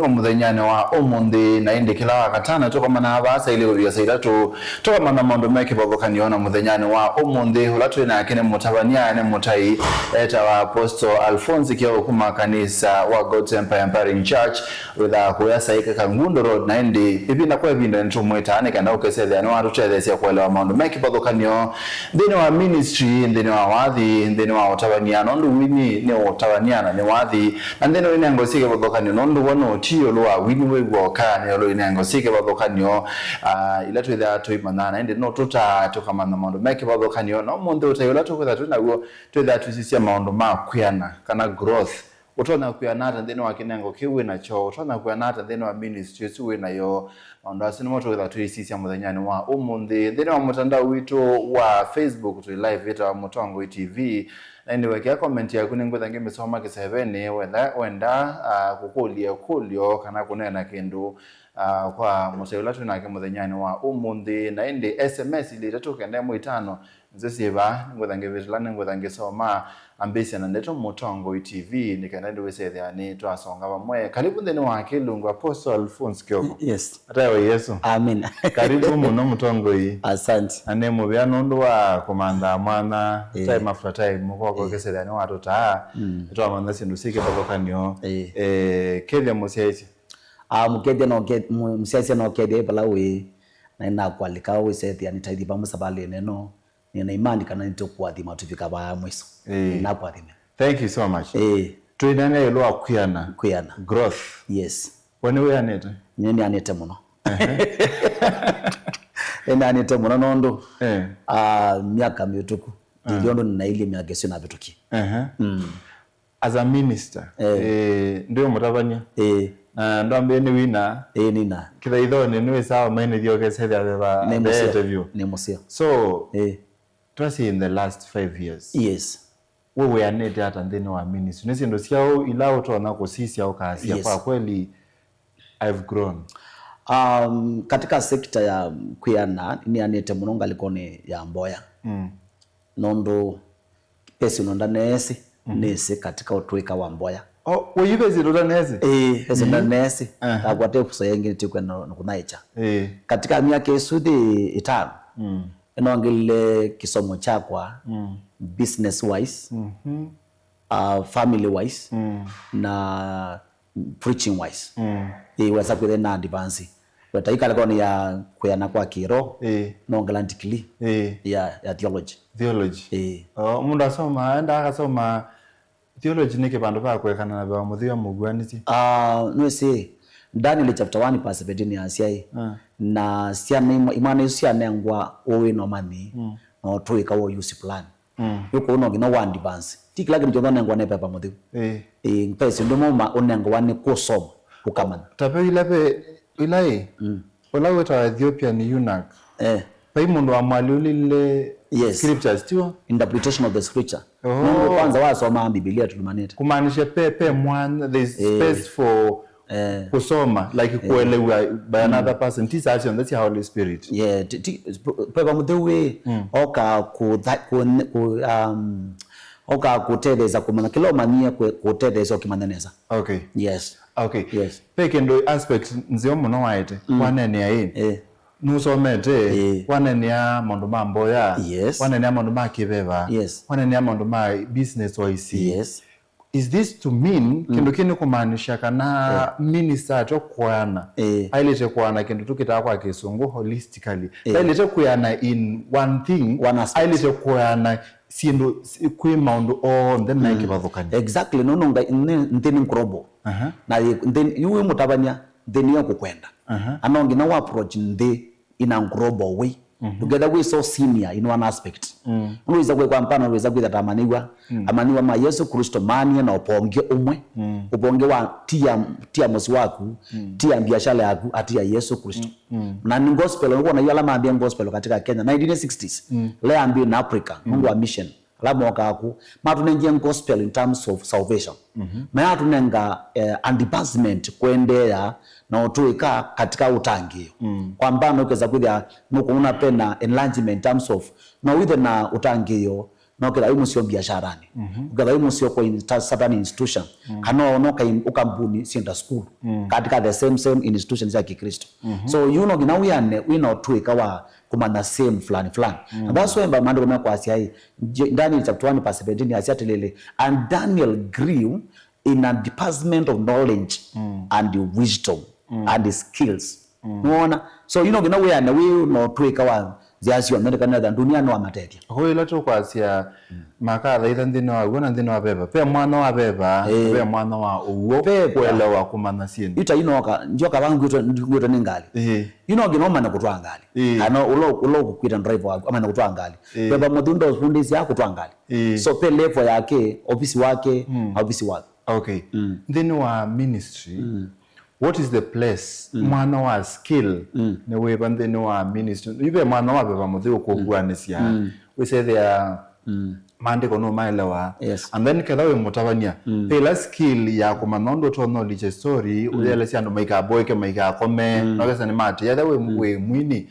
Muthenyane wa umundi na indi kila wakatana toka mana abasa ile uya saidatu toka mana mondo meke babokaniona muthenyane wa umundi hulatu ina akine mutabania ne mutai eta wa Apostle Alphonse kiyo kuma kanisa wa God's Empire Church witha kuyasa ika Kangundo Road na indi ibina kwa vinda ntumweta ane kanda ukesede ane watu chedesi ya kuelewa mondo meke babokanio ndini wa ministry ndini wa wadhi ndini wa utabania nondu wini ne utabaniana ne wadhi na ndini wini angosike babokanio nondu wano tiyo lwa wini wegoka ne lo inengo sike babokanio ilatu ida to imanana ende no tota to kamana mondo make babokanio no mondo utayola to kwetha tunago to ida tusisia maondo makuyana kana growth utona kuyanata ndene wakinengo kiwe na cho utona kuyanata ndene wa ministry suwe na yo maondo asini moto kwetha tusisia muthenyane wa umundi ndene wa mutandao wito wa Facebook to live ita wa Mutongo TV na niwekea comment ya kunengwetha ngemesoma kiseveni wenda kukulia kulio kana kunena kindu kwa musayula tunake muthenyane wa umundi na indi SMS ile tatokende mu 5 nzesiba ngwetha ngevitlane ngwetha ngesoma ambisi na ndeto Mutongo TV nikenda ndiwesethia ni twasonga bamwe karibu ndeni wa Kilungu Apostle Alphonse Kioko. Yes. Atayo Yesu. Amen. Karibu muno Mutongo hii. Asante. Ane mubya nundu wa komanda mwana time after time mukoko kesethia ni watu taa twa manda sindu sike babokanio kethia musiaisi. Mukethia no musiaisi no kethia balawe na ina kwalika wesethia ni taithi bamusabale neno nina imani kana nitokwathima tufika ba mwiso na kwathima. Thank you so much. Tuinane ilo akuyana growth. Yes. Wani we anete? Nyeni anete muno. Anete muno nondo. Miaka mituku. Ndiondo nina ile miaka sio na bituki. As a minister, ndio mutabanya. Ndo ambe ni wina. Nina. Kitha ithone niwe sawa maine dio kesethia beba interview. Nemosia. So, twasi in the last 5 years. Yes. Wewe anete hata ndeni wa ministry. Nisi ndo siao ilao tona ko sisi au kasi yes. Kwa kweli I've grown. Katika sekta ya kuyana ni anete munonga likone ya mboya. Nondo pesi nonda nesi nesi katika utweka wa mboya. Were you guys nonda nesi? Pesi nonda nesi. Takwate kusayengi tikwe nukunaicha. Katika miaka esudi 5. Enongile kisomo chakwa business wise, family wise, na preaching wise. Wasa kwithe na advance. Wata ikaleko ni ya kuyana kwa kiro, nongela ntikili ya theology. Theology. Mundu asoma enda akasoma theology nike bandu bakwekana na ba muthia mugwaniti. Nwese Daniel chapter 1 verse 17 ya siai na siana imane siana ngwa owe no mani no tuika wo use plan yuko no gina wa advance tikila gino jona ngwa ne pepa muthu mpesi ndomo ma onengo wane kusoma ukamana tape ilape ilai ola weta Ethiopian eunuch pai mundu wa mwaliulile scriptures tio interpretation of the scripture mungu kwanza wasoma Biblia tulimaneta kumaanisha pepe mwan there is space for kusoma like kuelewa by another person this action that's the Holy Spirit pepa mudwe oka kuteleza kumana kilo mania kuteleza okimaneneza. Okay. Yes. Okay. Yes. Peke ndo aspect nzio muno waite wanene ya ini nusomete wanene ya mondo mambo ya wanene ya mondo ma kibeba wanene ya mondo ma business wise. Is this to mean kindu kini kumaanisha kana minister to kwana ailete kwana kindu tukita kwa kisungu holistically ailete kuyana in one thing ailete kuyana sindo kwi maundu on then make bavukani exactly no ndeni nkrobo na then yuwe mutabanya then yako kwenda anongi na approach ndi ina nkrobo way together we so senior in one aspect unaweza kwa mpana unaweza kuita amaniwa ma Yesu Kristo mania na uponge umwe uponge wa tia mosi waku tia biashara yaku atia Yesu Kristo na ni gospel uko na yala maambia gospel katika Kenya 1960s leo ambi na Africa Mungu wa mission labo wakaku matunengia gospel in terms of salvation matunenga advancement kuendea na utuika katika utangio kwa mbano ukeza kuja nuko unapenda enlargement in terms of na with na utangio no kila imusio biasharani ukila imusio kwa certain institution kana onoka ukambuni sinda school katika the same institutions za Kikristo so you know gina we know tweka wa kumana same fulani and that's why mamando kama kwa Asia hii Daniel chapter 1 verse 17 Asia telele and Daniel grew in a department of knowledge and wisdom and skills unaona so you know gina we know tweka wa ziasi wa Amerika na dunia no amatetia ho ila to kwa Asia makala ila ndino wona ndino abeba pe mwana wa beba pe mwana wa uwo kwelewa kumana sini ita inoka njoka bangu ngwito ningali gino mana kutwa ngali ano ulo kukwita drive wako ama kutwa ngali beba mudhundo fundisi yako kutwa ngali so pe level yake office wake okay then wa ministry what is the place mwana wa skill ne we bande no wa ministry ibe mwana wa beba mudhu ko gwanesia we say there mande kono maelewa and then kelawe mutabania pela skill ya kumanondo to knowledge story uyele siando maika boyke maika kome nogesa ni mate ya we mwini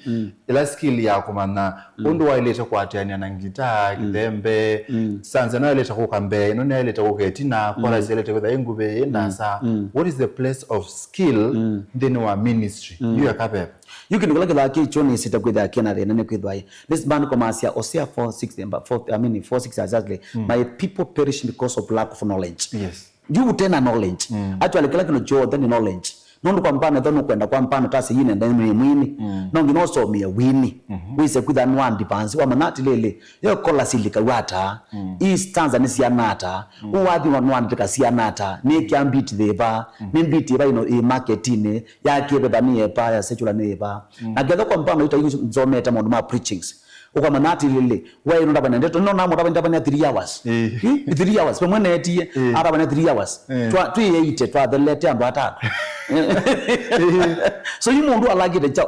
ila skill ya kumana undo waileta kwatiania na ngita kidembe sanza na ileta kukambe no na ileta kuketina kola zileta kwa ingube ndasa what is the place of skill then wa ministry you yakabeba you can look at the choni sita kwa the kenare nene kwa this band komasia Hosea 4:6 exactly my people perish because of lack of knowledge you tena knowledge actually kila kino jo then knowledge nondo kwa mpana thono kwenda kwa mpana tase yine ndani mwini nongi no so me wini wise kwitha nwandi pansi wa manati lele yo kola silika wata i stanza ni sianata uwathi wa nwandi kasianata ni kiambiti theba ni mbiti ba ino e marketine ya kebe ni epa ya secular ne epa na getho kwa mpana ita yuzo nzometa mondo ma preachings uko manati lele wewe ndo bana ndeto no na mo ndabana 3 hours 3 hours pemwe netie ara bana 3 hours twa yeite twa the letter ando atatu so you mundu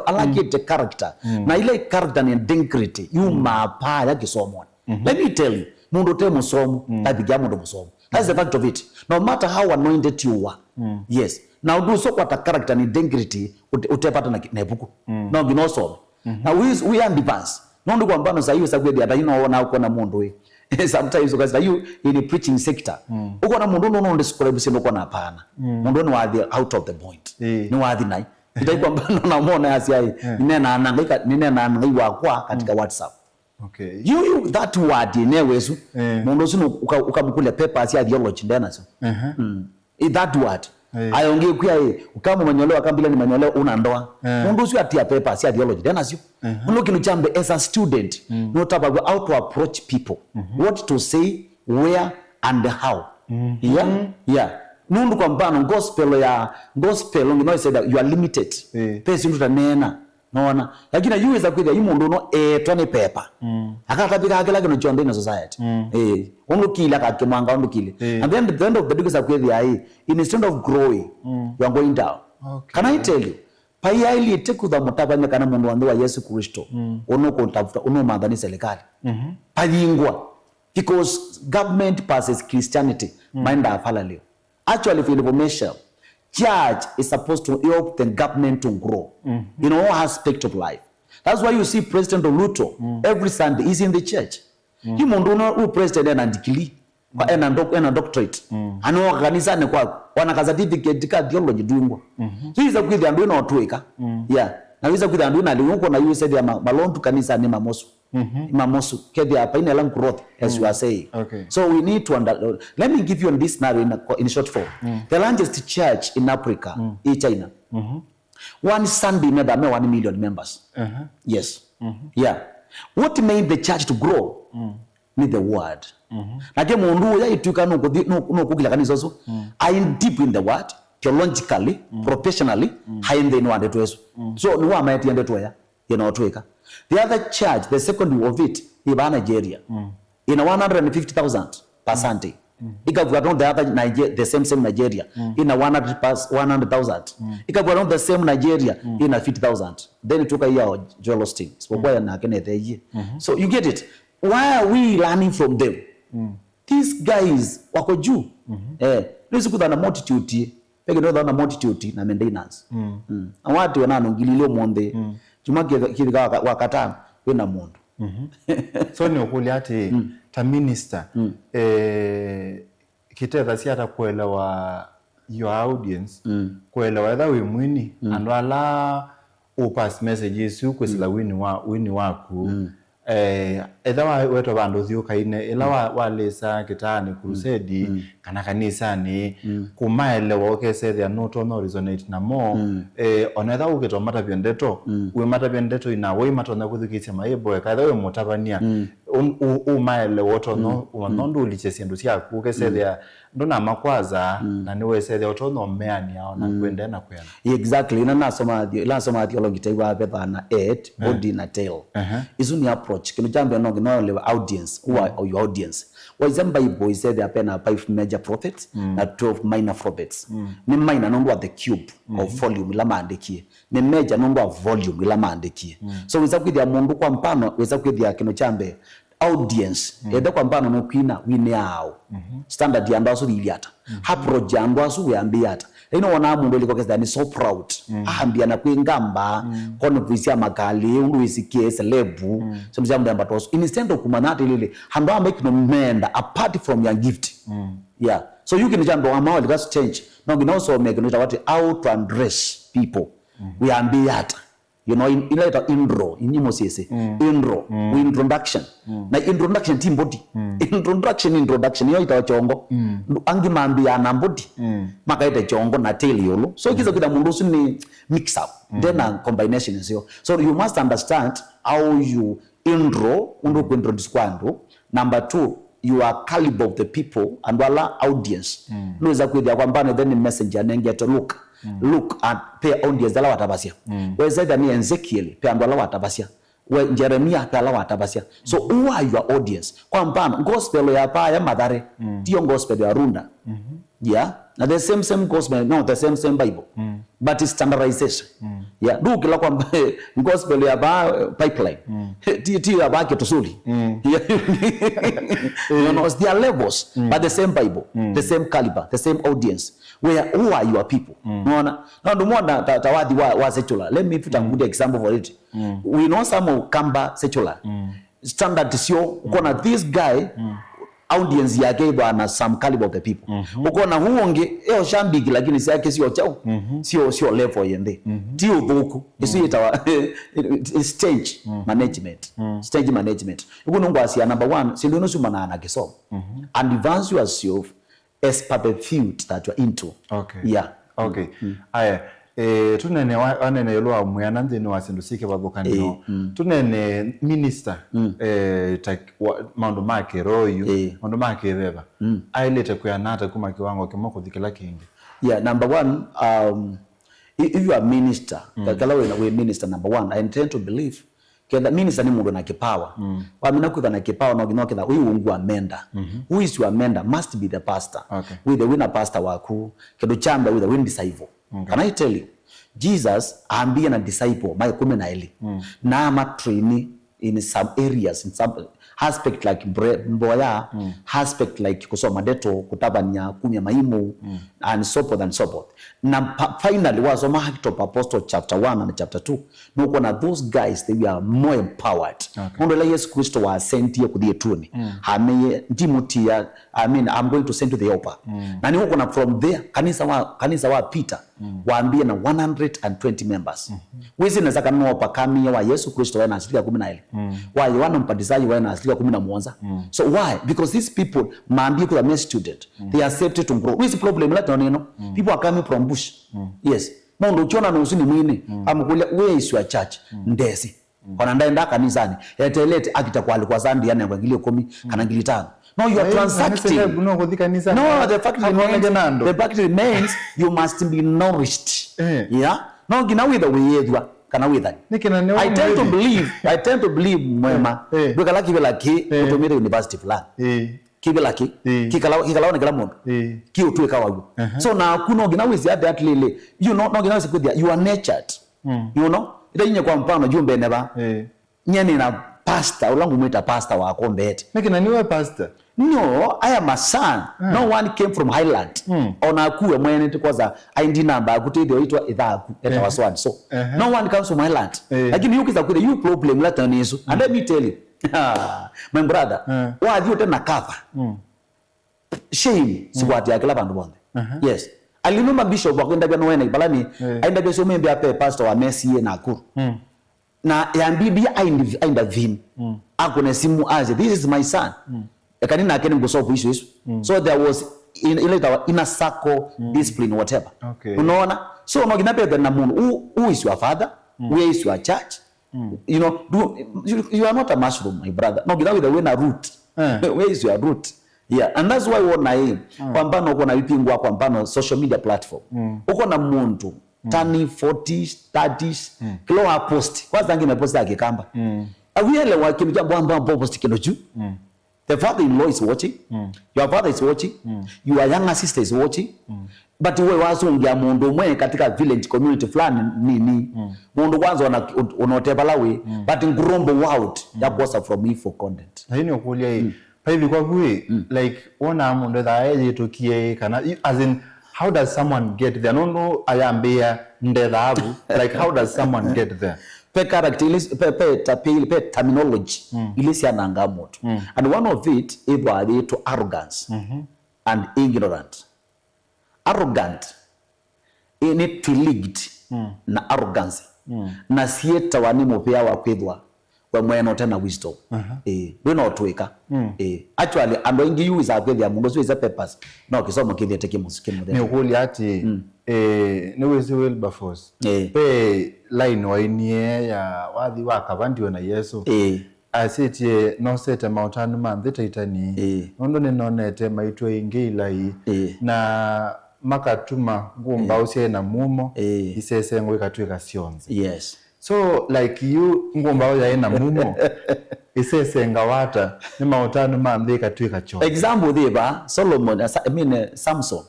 alagite character na ile character ni integrity you mapa ya kisomo let me tell you mundu te musomo tabiga mundu musomo that's the fact of it no matter how anointed you are yes now do so kwa character ni integrity utepata na ebuku no ginoso now we are advance nondo kwa mbano sa hiyo sagwedi hata unaona uko na mundu we sometimes because you in the preaching sector uko na mundu no describe sindo kwa na hapana mundu ni wathi out of the point ni wathi nai itaikuwa mbano na muona Asia nina ananga wakwa katika WhatsApp okay you that word inewezu mundu sino ukamkule paper Asia theology ndena so that word ayongee kwa ukama manyolewa kambile ni manyolewa una ndoa mundu sio atia paper Asia theology ndena sio mundu kinuchambe as a student not about how to approach people what to say where and how nundu kwa mbano gospel ngino say that you are limited pesi mtu tanena naona lakini you is a kwida yumundu no twane paper akatabika akela kino chonde na society ungu kila kakimwanga ungu kile and then at the end of the day is a kwida instead of growing you are going down can I tell you paya ili tekudha mutabanya kana mundu wandu wa Yesu Kristo onoko ntafuta madhani serikali payingwa because government passes Christianity minda afala leo actually for information church is supposed to help the government to grow in all aspect of life. That's why you see President Ruto every Sunday is in the church he mundu no president and dikili kwa ena doctorate ano organizane kwa wana kaza certificate ka theology dungwa so iza kwidi andu na otweka na iza kwidi andu na liuko na you said ya malontu kanisa ni mamosu kedi hapa ina lang growth as you are saying so we need to let me give you this scenario in short form the largest church in Africa is China one Sunday never 1 million members yes what made the church to grow need the word nake mundu ya ituka no kugila kanisa so I am deep in the word theologically professionally high in the word to so ni wa maiti ende to ya tweka the other church the second of it in Nigeria in 150,000 per Sunday ikavuga the other the same Nigeria in 100,000 ikavuga the same Nigeria in 50,000 then it took a year Joel Osteen spoke na kene the so you get it why are we learning from them these guys wako juu nisi kudana multitude peke ndo na multitude na maintenance awati wanano ngililo monde chuma kile wakatana kwenda mundu so ni okuli ati ta minister kitetha siata kuelewa your audience kuelewa either we mwini and ala upass messages ukwesila wini waku either weto bandu thiukaine ila walisa kitani crusade kana kanisani kumaelewa okesethia no resonate na more onetha ukito matavia ndeto we matavia ndeto ina we matona kuthikithia maibo kaitha we mutabania umaelewa otono nondu ulichesia ndu ciaku ukesethia ndona makwaza na niwe sethia otono meani yao na kwenda na kwenda exactly na nasoma theology taiwa beba na 8 body na tail isu ni approach kino jambo no audience who are your audience wazem Bible said there are 5 major prophets na 12 minor prophets ni minor nongo the cube of volume la maandikie ni major nongo volume la maandikie so weza kwithia mundu kwa mpano weza kwithia kino chambe audience ede kwa mpano no kwina wine yao standard ya ndaso liliata approach ya ndaso we ambiata ino wana mundu liko kesa ni so proud ahambia na kwingamba kono kwisia makali undu isikie celebu so mjambo amba toso instead of kumanati lile hando amba kino menda apart from your gift yeah so you can jambo amao that's change no gino so make no what how to address people we ambiata you know in later intro inyimo sese intro introduction na introduction team body introduction yo ita chongo angi mambia na body makaita chongo na tail yolo so kiza kida mundu suni mix up then a combination is yo so you must understand how you intro undu ku introduce kwandu number 2 you are caliber of the people and wala audience no za kwidi kwamba then messenger nenge to look at pay audience ala watabasia weza dani Ezekiel pay andwala watabasia we Jeremia pay ala watabasia so who are your audience kwa mfano gospel ya pa ya madhare dio gospel ya runda yeah na the same gospel no the same Bible but it's standardization yeah do kila kwa gospel ya ba pipeline ti ya ba ketusuli you know there are levels but the same Bible the same caliber the same audience who are your people unaona na ndio mwana tawadhi wa secular let me put a good example for it we know some of Kamba secular standard sio uko this guy audience yake bwana some caliber of the people uko na huonge shambiki lakini si yake sio chao sio level yende ndio buku isiita stage management stage management uko nungu asia number 1 silino sumana na kiso advance yourself as per the field that you are into yeah aya tunene wanene yolo amuyana ndeni wasindusike babokanino tunene minister mando make royo mando make beba ailete kuyanata kuma kiwango kimoko dikela kingi yeah number 1 if you are minister kala we minister number 1 I intend to believe kenda minister ni mundu na kipawa wamina kuwa na kipawa na uginoa kenda huyu ungu wa menda who is your mender must be the pastor with the winner pastor waku kedo chamba with the win disciple can I tell you Jesus ambia na disciple by 10 na ama trainee in some areas in some aspect like mboya aspect like kusoma deto kutabanya kunya maimu and so forth na finally was on Acts of Apostle chapter 1 and chapter 2 no kuna those guys they were more empowered ndio la Yesu Kristo wa sent here kudie tuni ame Timothea I'm going to send to the helper na ni huko na from there kanisa wa Peter waambie na 120 members wezi naweza kanua pakamia wa Yesu Kristo wana asilia 12 wa Yohana Mbatizaji wana asilia 11 so why because these people maambie kwa me student they accepted to grow with problem la toneno people are coming from bush yes mondo ukiona na usini mwini amkulia where is your church ndesi kana ndaenda kanisani etelete akitakuwa alikuwa zandi yana ngilio 10 kana ngilio 5 no you are transacting no the fact remains you must be nourished yeah no gina with the way kana with that I tend to believe mwema because kibela ki utumire university plan kibela ki kikalaona kila mundu ki utweka wagu so na kuno gina with that lele you know no gina with good you are nurtured you know ita kwa mfano jumbe neba nyeni na pastor ulangu mwita pastor wako mbete nikina niwe pastor no I am a son no one came from Highland ona kuwe mwene tikwaza ID number akutedio itwa idhaku eta so no one comes from Highland lakini yukiza kule you problem la tanizo and let me tell you My brother, wathi ute na cover. Shame sikwati akila bandu bonde. Yes. Alinuma bishop wakwenda bya noena ibalani aenda bya somembe ape pastor wa Messi na Nakuru. Na yambibi ainda vim. Akone simu aje, this is my son. Kanina akene ngosofu issue. So there was in a circle discipline whatever. Okay. Unaona? So no ginape na mundu who is your father? Where is your church? You know, you are not a mushroom, my brother. No, ginawe the way na root. Where is your root? Yeah, and that's why wona hii kwa mfano uko na vipingwa kwa mfano social media platform. Uko na muntu 30, 40, 30 kilo wa post. Kwanza ngine post yake kamba. Awiele wa kitu jambo ambapo post kilo juu. The father-in-law is watching. Your father is watching. Your younger sister is watching. But wewe wasongia mundu mwe katika village community fulani nini. Mundu kwanza unotebalawe but ngurombo out ya kosa from me for content. Na hini okulia hii. Pa hivi kwa kui like ona mundu thae tukie kana as in how does someone get there? No ayambia ndethabu like how does someone get there? Pe character pe terminology ilisia nanga moto. And one of it is to arrogance and ignorant. Arrogant in it leaked na arrogance na sieta wani mopea wa kwithwa kwa mweno tena wisdom we no twika actually ando ingi you is akwithia mundo so is a purpose no kisomo kithia teke musike muthe ni ukuli ati ni wezi Wilberforce pe line wainie ya wathi wakabandiwe na Yesu asitie no sete mautanu manthita itani nondo ni nonete maitwe ingi ilai na makatuma ngumba usie na mumo isese ngwe katweka sionze. Yes. So like you ngumba ya ina mumo isese ngawata ni mautanu manthika tweka cho. Example thiba Solomon I mean Samson.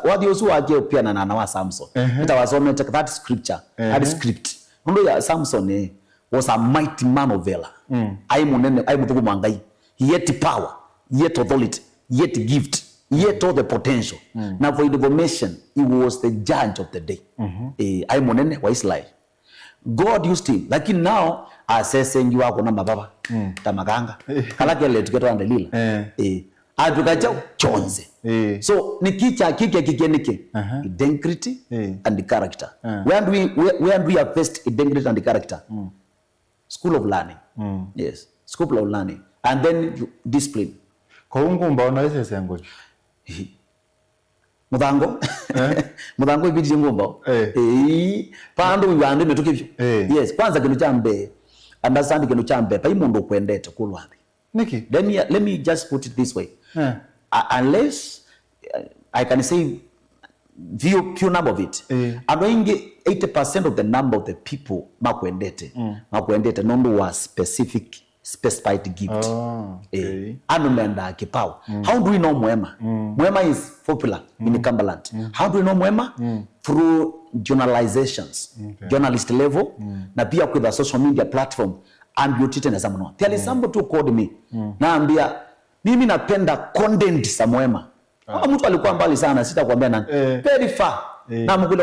What you so aje pia na wa Samson. Nitawasome that scripture. That script. Ndo ya Samson was a mighty man of valor. Ai munene ai mutuku mangai. Yet power, yet authority, yet gift. Yet all the potential. Now for information, he was the judge of the day. I monene wa Israel. God used him. Lakini now assessing you ako na mababa. Tamakanga. Kalake le tuketo andelila. Atukacha chonze. So ni kicha kike nike. Identity and the character. Where do we have first identity and the character? School of learning. Yes, school of learning. And then discipline. Kwa ngumba unaweza sengo. Mudango ibidi ngomba pando yande metukivyo yes kwanza kinu chambe understand kinu chambe pa imondo kwendete kulwathi niki then let me just put it this way unless I can say few number of it anoinge 80% of the number of the people makwendete nondo was specified gift. Anumenda kipawa. How do we know Mwema? Mwema is popular in Cumberland. How do we know Mwema? Through journalizations, journalist level, na pia with the social media platform, and you treat as someone. There is somebody who called me. Naambia mimi napenda content sa Mwema. Mtu alikuwa mbali sana, sitakwambia nani. Very far. Na mkule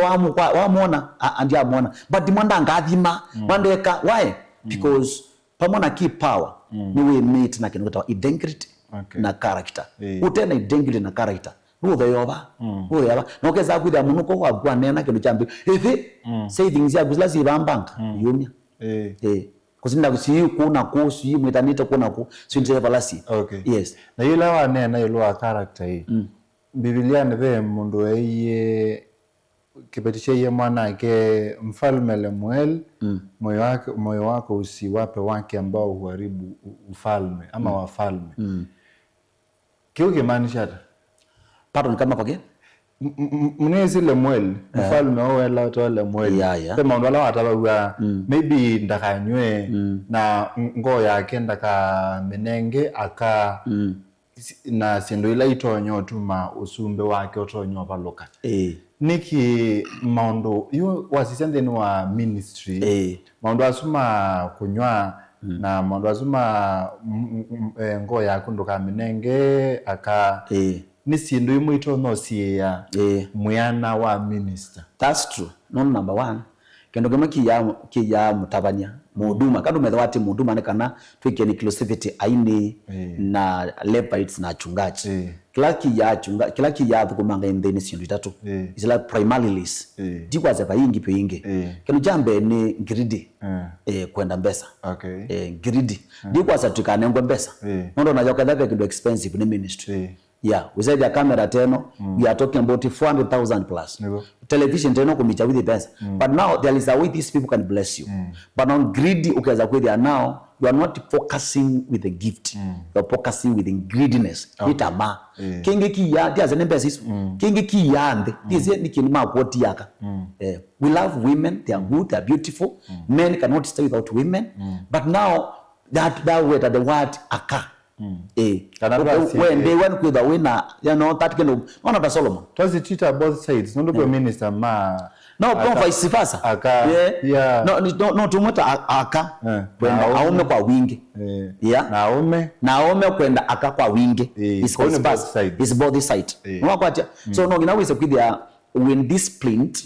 wamuona andia muona. But mwanda ngathima, mwandeka why? Because pamona key power ni we meet na kinota identity na character utena identity na character nuo yoba no keza kwida munuko kwa gwanena kintu chambi say things ya guzla si bambanga yumya kuzinda kusi kuna ku si mwetanita kuna ku sinje balasi yes na yule wa nena yule wa character hii Biblia nebe mundu eye kipetisha ye mwana ke mfalme Lemuel moyo wako usiwape wake ambao huharibu ufalme ama wafalme kio kimaanisha pardon kama pake mnezi Lemuel mfalme wala to Lemuel sema wala watabawa maybe ndakanywe na ngo yake ndaka menenge aka na sindo ila itonyo tuma usumbe wake otonyo baloka niki maundo yu wasisende wa ministry maundo asuma kunywa na maundo asuma ngo yako ndoka menenge aka nisindo imu itono siya muyana wa minister. That's true. No, number one, kendo kama kiya mutabania muduma kandu metho ati muduma ne kana twike inclusivity aini na Levites na chungaji kila kiya thukumanga indeni sindu itatu is like primarily dikwa za bayingi peyingi kendo jambe ni greedy kwenda mbesa greedy dikwa za tukanengwa mbesa ndo na yoka that kindu expensive ni ministry. Yeah, we said the camera teno, we are talking about 400,000 plus. Television teno kumicha with the best. But now there is a way these people can bless you. But on greedy, okay, as they are now, you are not focusing with the gift. You are focusing with the greediness. Hitama. Kingi ki ya, there's an emphasis. Kingi ki ya ande. This is ni kilima kwoti yaka. We love women, they are good, they are beautiful. Men cannot stay without women. But now that way that the word aka. When they went with the winner, you know, that kind of one of the Solomon. Does it treat both sides? No, the minister no, vice versa. No, tumuta aka kwenda aume kwa wingi. Naome kwenda aka kwa wingi. It's both side. So no, inaweza kudia when disciplined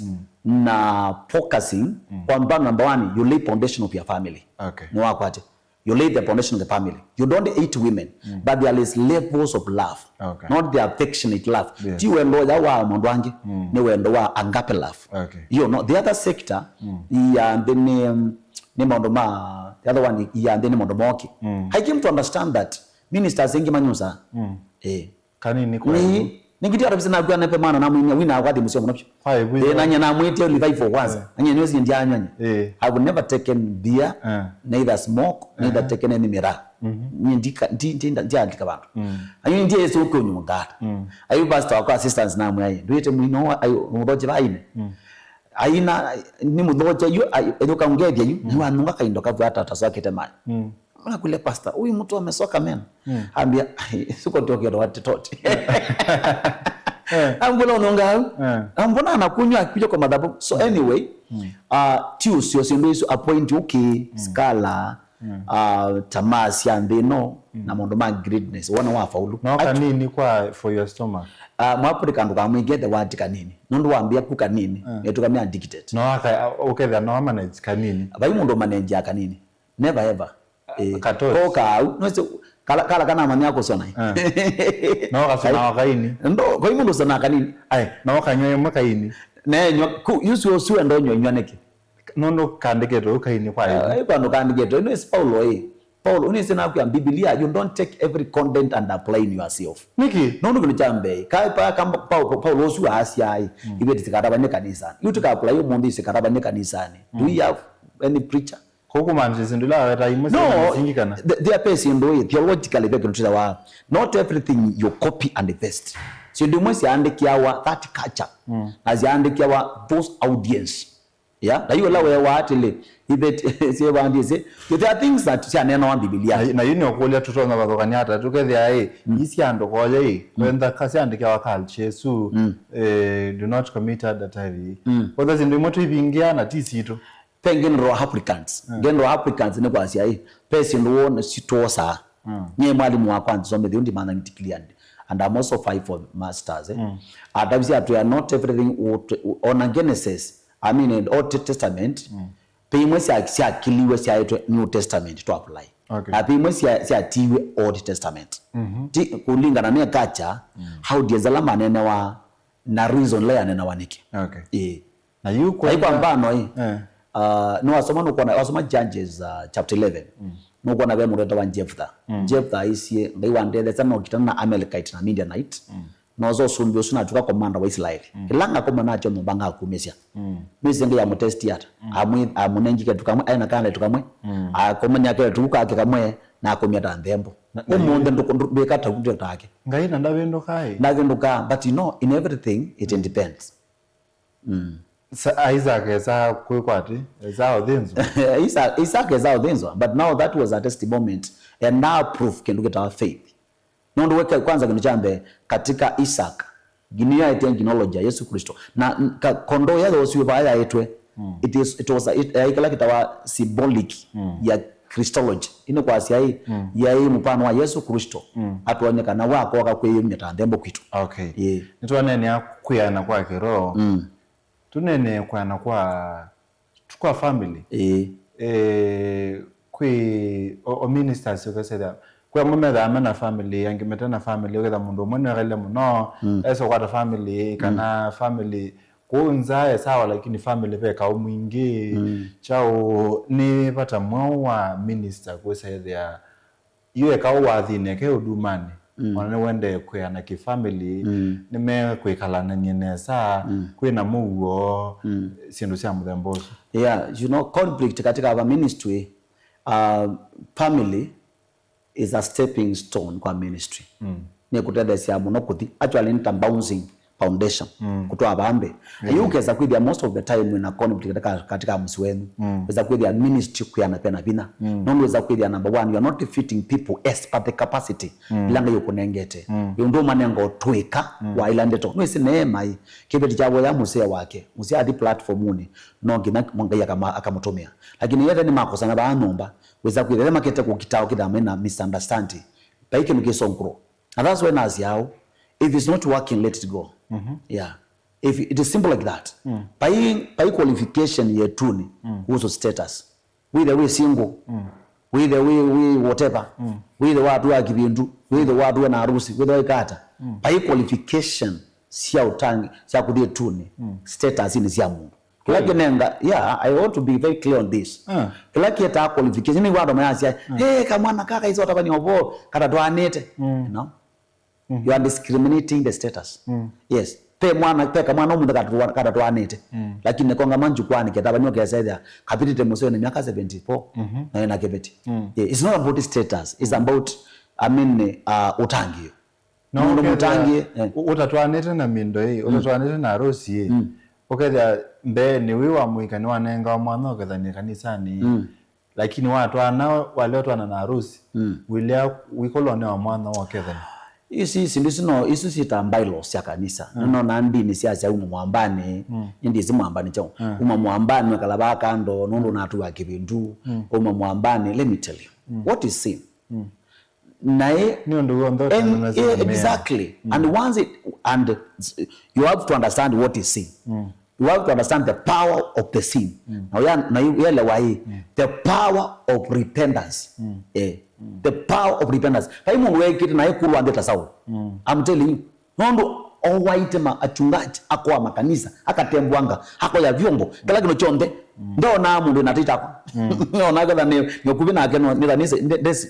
na focusing kwa mfano number 1, you lay foundation of your family. No wakwaje. You lay the foundation of the family. You don't hate women, but there is levels of love, not the affectionate love. Ti wendo ya wa mondwange, ni wendo wa agape love. You know, the other sector, and then ni mondoma, the other one, and then mondomoki. I came to understand that ministers ingi manyusa. Kanini kwa Ningiti arabisa na kwa nepe mana na mwimia wina wakati musio mwanapsho. Nanya na mwete live for once. Nanya nyozi ndia anyanya. I would never taken beer, neither smoke, neither taken any mira. Ndika ndika bantu. Anyo ndiye yesu ko nyuma ngata. Ayu pastor wakwa assistants na mwaye. Duite mwino ayu mudoje baine. Aina ni mudoje yu ayo kaongea yu. Ni wanunga kaindo kavu hata taswakete mai. Mwana kule pastor, huyu mtu amesoka mena. Ambia, suko tokero watitote. Ambula unonga. Ambona anakunywa akija kwa madhabahu. So anyway, Tuesday usinduisu appoint skala, tamasi andeno na mondoma greediness. Wana wafaulu. Na kanini kwa for your stomach. Mwapuri kandu kamwe get the word kanini. Nundu waambia ku kanini. Yetukamia addicted. No okay there no manage kanini. Abayi mundu manage kanini. Never ever. Koka no kala kana mani yako sona no kasona wakaini ndo kwa hiyo ndo sana kanini na wakanywe makaini nenyo yusu osu ndo nyonywa neki nondo kandeketo kaini kwa hiyo kwa ndo kandeketo no is Paulo unisema kwa Biblia you don't take every content and apply in yourself niki nondo kunichambe kai pa kama Paulo osu asia ibe tikarabane kanisa you to apply yo mundi tikarabane kanisani do you have any preacher no, they are passing away theologically not everything you copy and paste. So the most yandikiawa that culture as yandikiawa those audience. Yeah, that you allow what ile say one say there are things that say neno wa Biblia na yini okolia tutonga bakokanyata tukethia isi ando koje kwenda kasi andikiawa culture so do not commit adultery others ndio moto ibingia na tisito pengen ro applicants gen applicants ne kwasi ai person won sitosa nye mwalimu wa kwanza so me maana clearly and I'm also 5 for masters adabisi atu are not everything on Genesis I mean in Old Testament pimwe si akiliwe si aitwe New Testament to apply na pimwe si atiwe Old Testament ti kulingana na kacha how diazalama nene wa na reason layer nene waniki na yuko kwa mbano no wasoma Judges chapter 11 no kuna vya mureta wa Jephthah isie ngai wandele sana ukitana na Amalekite na Midianite no zo sumbio suna tuka komanda wa Israeli kilanga koma nacho mbanga akumesia mezi ngai ya mutesti yata amunenjike tukamwe aina kana tukamwe akomanya kale tuka ake kamwe na akomya ndembo umunde ndukata kunde take ngai na ndavendo kai but you know in everything it depends Isaac eza kwekwati eza odhenzo Isaac eza odhenzo but now that was a testimony and now proof can look at our faith nondo weka kwanza kinichambe katika Isaac ginia ite genealogy Yesu Kristo na kondo yale wasiwe baya etwe it was ikala kitawa symbolic ya Christology ino kwa asia hii ya hii mpano wa Yesu Kristo atuonyeka na wako wakakwe mnyatandembo kwitu nitwa nene akuyana kwake roho tunene kwana kwa tukwa family kwi o ministers ukaseda kwa mumetha amana family yangi metana family uketha mundu mwana gale muno eso kwa family kana family kunza sawa lakini family peka umwingi chao ni pata mwa minister kusaidia iwe ka wathine ke udumani wana wende kwa na ki family nime kwikalana nyenesa kwina mugo sindu cia muthemboso. Yeah, you know, conflict katika our ministry, family is a stepping stone kwa ministry. Ni kutethesia muno kuthi actually nita bouncing foundation kutoa abambe. Ayukeza kwithia most of the time when a conflict katika msi wenu weza kwithia ministry kuyana pena bina no weza kwithia number 1 you are not defeating people as per the capacity ilanga yokunengete yondo manengo tweka wa ilande to no sinema kibeti chabo ya musea wake musea adi platform uni no ngina mongaya kama akamutumia lakini yete ni makosa na banomba weza kwithia makete kukitao kidamena misunderstanding baike mkisonkro and that's when as yao if it's not working, let it go. Yeah. If it is simple like that. By qualification yetuni kuhusu status. We the way single. We the way whatever. We the watu wa kibindu. We the watu na harusi. We the way kata. By qualification sia utangi, sia kudie tuni. Status ni sia Mungu. Kila nenga, yeah, I want to be very clear on this. Kila kieta qualification ni watu mayasia, hey, kamwana kaka hizo watabani obo, kata doanete. You know? You are discriminating the status. Yes. Pe kama mundu kata tuanete. Lakini nekonga manju kwani ketabani okesa kapitite museo ni miaka 74 na ina kebeti. Yeah, it's not about status. It's about utangi. No, mutangi utatuanete na mindo hii, utatuanete na harusi hii. Oketha mbe ni wiwa muika ni wanenga mwana oketha ni kanisani. Lakini watu wale watu wana harusi. Wikolone wa mwana oketha. Isi sindisino isu sita bylaws ya kanisa. No nandi ni siasa umu mwambane. Ndi mwambane chao. Uma mwambane kalaba kando nondo na atu wa kibindu. Uma mwambane, let me tell you. What is sin? Nae exactly. And once you have to understand what is sin. You have to understand the power of the sin. The power of repentance. The power of repentance. Paimu wekiti na ekulu andeta sawa. I'm telling you. Nondo owaitema achungaji akwa makanisa akatembwanga ako ya vyombo kala kino chonde ndo na mundu natita kwa. Ona kada ne kubina akeno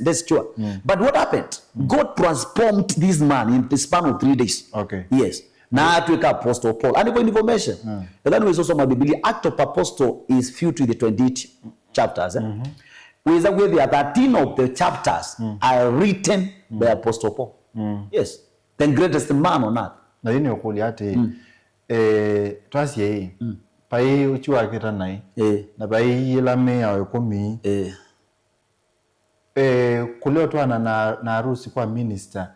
that's true. But what happened? God transformed this man in the span of 3 days. Okay. Yes. Na atweka Apostle Paul. And for information. And then we also my Bible Act of Apostle is few to the 28 chapters. With the 13 of the chapters are written by Apostle Paul. Yes. The greatest man on earth. Na yini okuli ate twasi hii. Pai uchiwa kita nai. Na pai yilame ya wekomi. Kuleo tuwana na harusi kwa minister.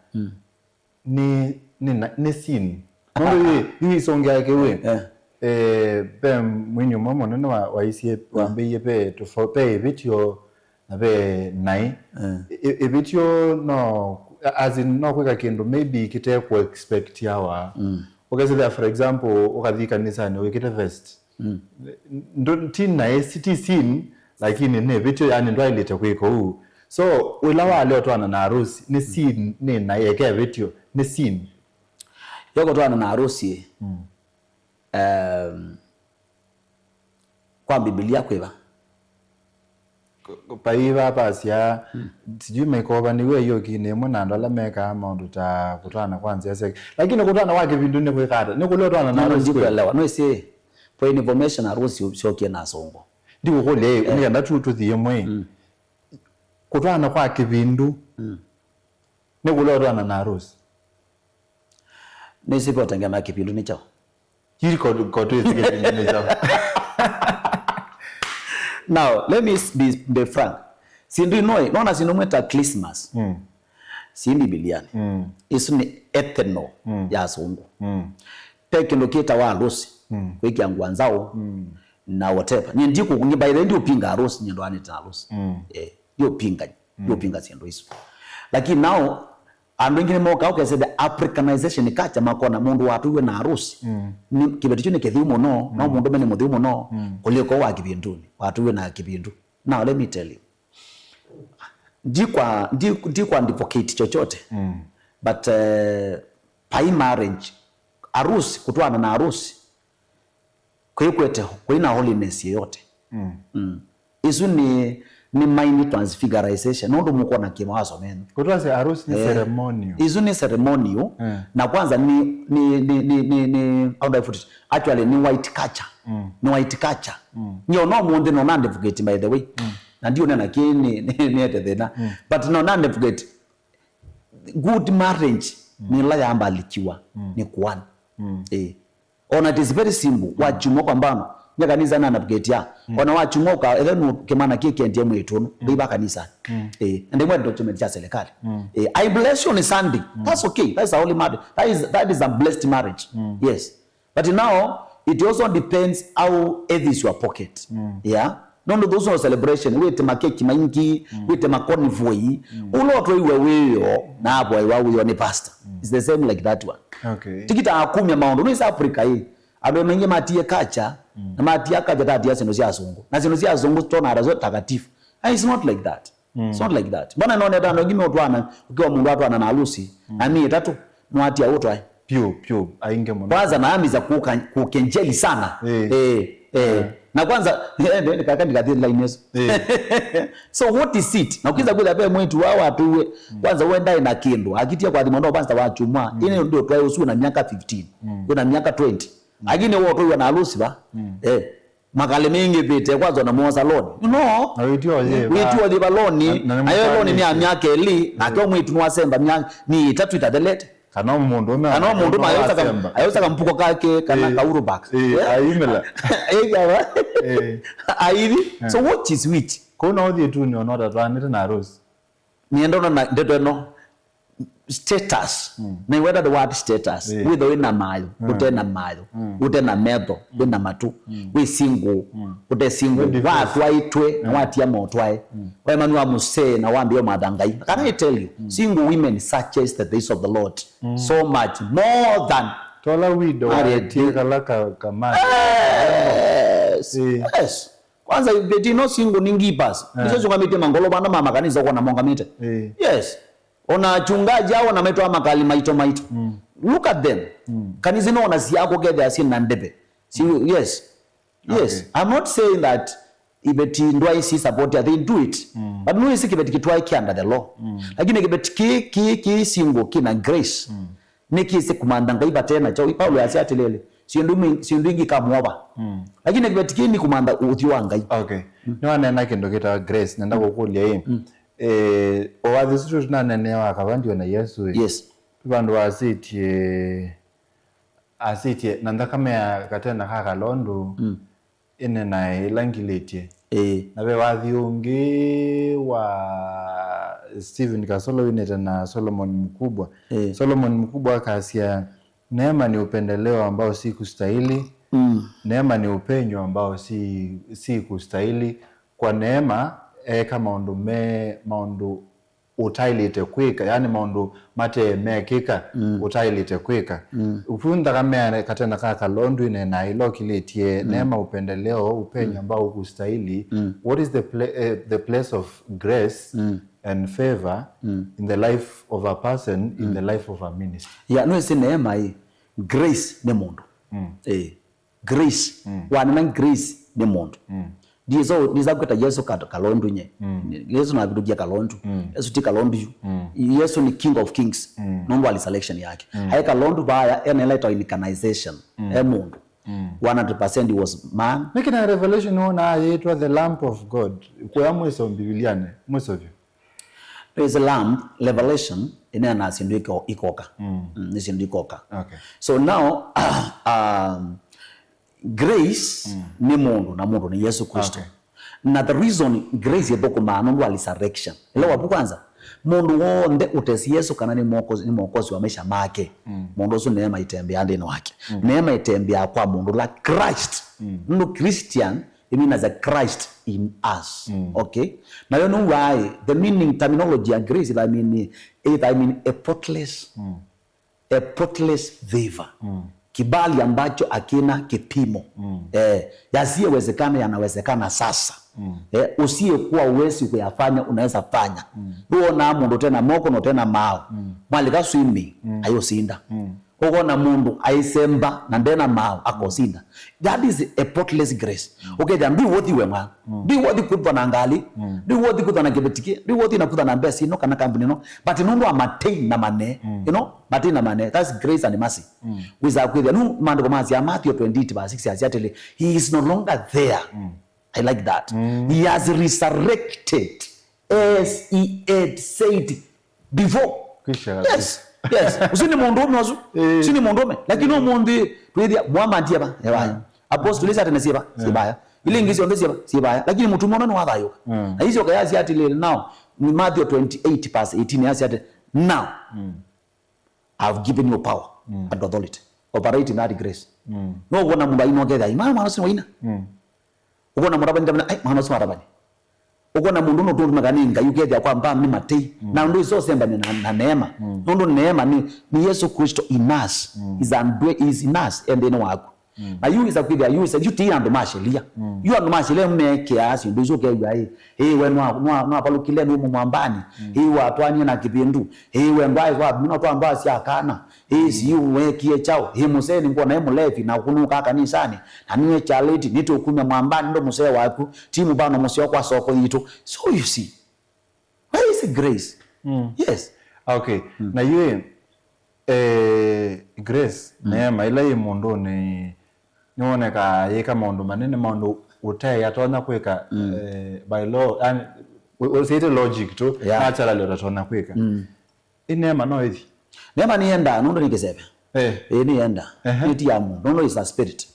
Ni sin. Nondo yu songi yake we. Pe mwinyo mamo nene wa isi wambe yepe tufope vitio na be nai. Vitio no as in no kweka kendo maybe kite kwa expect yawa. Okay, so there for example ukadhi kanisa ni wekite vest. Ndo tina city scene lakini ne vitio yani ndo ilete kweko huu. So ulawa leo tuwana na harusi ni scene ni na yeke vitio ni scene. Yoko tuwana na harusi kwa Biblia kweva paiva pasia sijui mekoba niwe hiyo kine mwana ndola meka maundu ta kutana kwanza yase lakini kutana wake vindu ne kwekata ni kuleo tuwana na harusi kwelewa no isi for information harusi usiokie na songo ndiko kole unyenda tutu thiemwe kutana kwa kivindu ni kuleo tuwana na harusi nisi kwa tengema kipindu ni chao yiri kotu isi kipindu ni chao. Now, let me be frank. Sindi noi, nona sinometa Christmas. Sindi biliani. Isu ni ethno ya songo. Peke loketa wa harusi. Weki yangu wanzao. Na whatever. Nye ndiko kungiba ile ndio pinga harusi nyendo anita harusi. Yo pinga siendo isu. Lakini now andu ingine moka ukese the Africanization culture makona mundu watu we na harusi ni kibetu chune kithiu muno no mundu mene muthiu muno kuliko wa kibinduni watu we na kibindu. Now let me tell you, ndikwa advocate chochote but by marriage harusi kutwana na harusi kwekwete kwina holiness yote isu ni mind transfiguration ndio muko na kimawazo meno kutwa harusi ni ceremonial isu ni ceremonial na kwanza ni how do I put it, actually ni white culture ni white culture nyo no munde no nande forget by the way na ndio nena kini ni ete thena but no nande forget good marriage ni la yamba likiwa ni kuana ona it is very simple wachumo kwa mbano nya kanisa na navigate ya ona wachumo ka then kemana kike ndiye mwetu biba kanisa and then document ya serikali I bless you on Sunday that's okay, that's a holy marriage, that is a blessed marriage yes, but now it also depends how heavy is your pocket yeah. No those no celebration wete makeki maingi wete makoni voi ulo to iwe weyo na abo iwa ni pastor it's the same like that one okay. Tikita 10 maondo no is Africa hii ado menye matie kacha na matie kacha tati yasino sia zungu na sino sia zungu tona arazo takatifu it's not like that it's not like that bana no neta no gime otwana ukiwa mundu watu ana na harusi na mimi tatu mwati ya utwa pio ainge mwana kwanza na ambi za kukenjeli sana na kwanza ndio kaka nikadhiri line hizo so what is it na ukiza kuja pale mwetu wao watu kwanza uenda ina kindu akitia kwa dhimondo kwanza wachumwa ile ndio twaye usu na miaka 15 una miaka 20 lakini wao tu wana harusi ba makale mingi pite kwanza na mwa saloni no wetu wa baloni ayo loni ni miaka eli na kwa mwetu ni wasemba miaka ni 3 itadelete kana mundu ayosa kampuko kake kana kauru back ayimela airi so what is which kona odhi tu ni onota twanite na harusi niendo na ndeto no status na whether the word status with the na mayo utena mayo utena medo na matu we single ute single watu aitwe na watu ya motwae kwa manu amuse na wambio madangai can I tell you single women such as the days of the Lord so much more than tola widow atikala kama yes kwanza beti no single ningi basi nizo ngamite mangolo bana mama kanisa kwa na mongamite yes ona chungaji hao na meto ama kali maito look at them kanisa no ona siako get there sin nandebe yes yes okay. I'm not saying that ibeti ndwai si support they do it but no isi kibeti kitwai ki under the law lakini kibeti ki single kina grace niki isi kumandanga iba tena chao Paulo asiatelele siendingi kamwaba lakini kibeti kini kumanda uthiwanga okay no nena kendo kita grace nenda kukulia yini owathisitu tunanene wakavandiwa na Yesu yes vandu asitie nandakame katena kakalondo ine na ilangiletie nawe wathiungi wa Stephen Kasolo winete na Solomon Mkubwa Solomon Mkubwa akasia neema ni upendeleo ambao si kustahili neema ni upenyo ambao si kustahili kwa neema kama maundu utailite kwika yani maundu mate mekika utailite kwika ufunda kama katena kaka londo ine na ilo kiletie neema upendeleo upenyo ambao kustahili what is the place of grace and favor in the life of a person in the life of a ministry no isi neema hii grace ni mundu grace wana grace ni mundu Dizo kweta Yesu kalondu nye Yesu na vidugia kalondu Yesu ti kalondu Yesu ni king of kings nombo ali selection yake haya kalondu baya eneleta incarnation mundu 100% he was man nikina revelation ona aitwa the lamp of God kwa mweso bibiliane mweso vyo there is a lamp revelation ina na sindu ikoka ni sindu ikoka okay so now grace ni mundu na mundu ni Yesu Kristo okay. Na the reason grace yeboko maana wa resurrection ile wapo kwanza mundu wonde utesi Yesu kana ni mwokozi wa maisha make mundu uso neema itembea ndino wake neema itembea kwa mundu la Christ no Christian It means as a Christ in us. Okay. Now you know why the meaning terminology of grace. I mean a portless favor. Kibali ambacho akina kipimo. Yasiyowezekana yanawezekana sasa. Usiyekuwa uwezi kuyafanya unaweza fanya. Huo na mundu tena moko no tena mao. Mwalika swimming ayo sinda. Huko na mundu aisemba na ndena mao akosinda. That is a portless grace. Okay, then do what you want. Do what you could na ngali. Do what you could na kibetiki. Do what you na kuda na mbesi no kana kambuni no. But nundu amatain na mane, you know, matain na mane. That's grace and mercy. Wiza kweli no mando kwa mazi ya Matthew 20:6 asiyatele. He is no longer there. I like that. He has resurrected as he had said before. Yes. Yes. Usini mondomi wazu. Usini mondomi. Lakini no mondi tuidia mwamba ntiaba. Ewa. Apostle lisa tena siba. Sibaya. Ile ingisi onde siba. Sibaya. Lakini mtu mwana wa dhayo. Na hizo kaya siati lile now. Ni Matthew 28:18 yasiati. Now. I've given you power and authority. Operate in that grace. No wona mumba ino getha. Imana mwana sino ina. Uko na murabani ndamana ai mwana sima rabani. Uko na mundu no tundu maganinga yugetha kwa mba ni matei na ndu iso semba na neema. Ndu neema ni Yesu Kristo in us. Is in us and in wako. Na yu isa kwibia yu isa yuti ando mashelia. Yu ando mashelia mmeke asi ndu iso kebia we no apalukile no mwambani. Watwanye na kipindu. We ndwai kwa muna twa ndwa si akana. Si yu we kie chao. Museni ngona emu levi na kunuka kanisani. Na niwe charity nito kunya mwambani ndo musee waku. Timu bana museo kwa soko yitu. So you see. Where is the grace? Yes. Okay. Na yue grace neema ila ye mundu ni niwoneka yeka maundu manene maundu utae yatona kweka by law and we say the logic to naturally utatona kweka neema no hivi neema nienda nundu nikisebe nienda niti ya mundu no is a spirit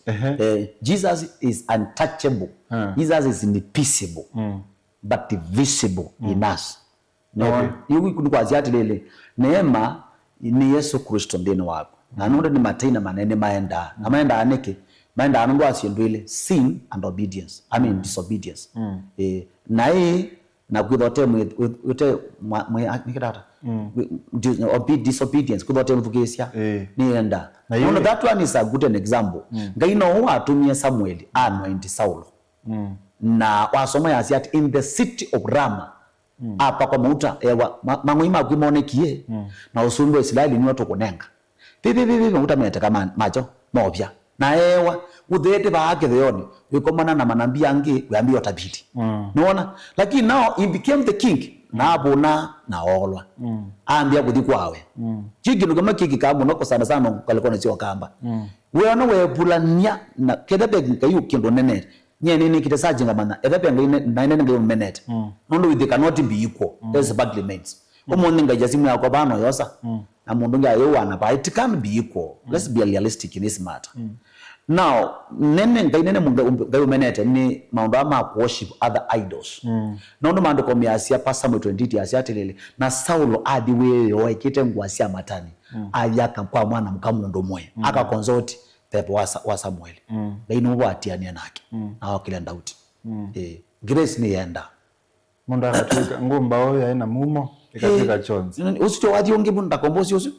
Jesus is untouchable. Jesus is invisible but visible in us. No yuko kunukwazi ati lele neema ni Yesu Kristo ndeni wako. Na nundu ni mataina manene maenda. Na maenda aneke. Maenda anundu asiyendwele sin and obedience. I mean disobedience. Na na kuthote mwete nikidata. Disobedience kuthote mvukesia nienda. Nundu that one is a good an example. Ngaino huwa atumie Samuel anointi Saulo. Na wasoma ya asiyati in the city of Rama. Apa kwa mauta ewa manguima kwimonekie na usumbu Israeli ni watu kunenga bibi mauta mete kama macho mobya na ewa uthete baake theoni wikomana na manambia angi wiambia tabiti unaona lakini now he became the king na abona na olwa ambia kuthi kwawe kigino kama kiki kama noko sana sana kalikuwa sio kamba wewe we bulania na kedebe kayu kindo nene nyene ni kitesajinga mana ethepe ngai ngai minute nondo they cannot be equal. There's badly means omuntu ngajasimu yakho bano yosa na muntu ngayo wana but it can be equal. Let's be realistic in this matter. Now nene ngai minute ni maundu ama worship other idols nondo mando komiasia pa Samuel 20 asiatelele na Saulo adi wewe ekite ngwasia matani ayaka kwa mwana mkamundo moyo aka consult pepo wa Samuel ngaino watiania nake na wakile Daudi grace ni yenda mundu akatuka ngumba oyo aina mumo ikatika chonzi usito wadi onge mundu kombosi usu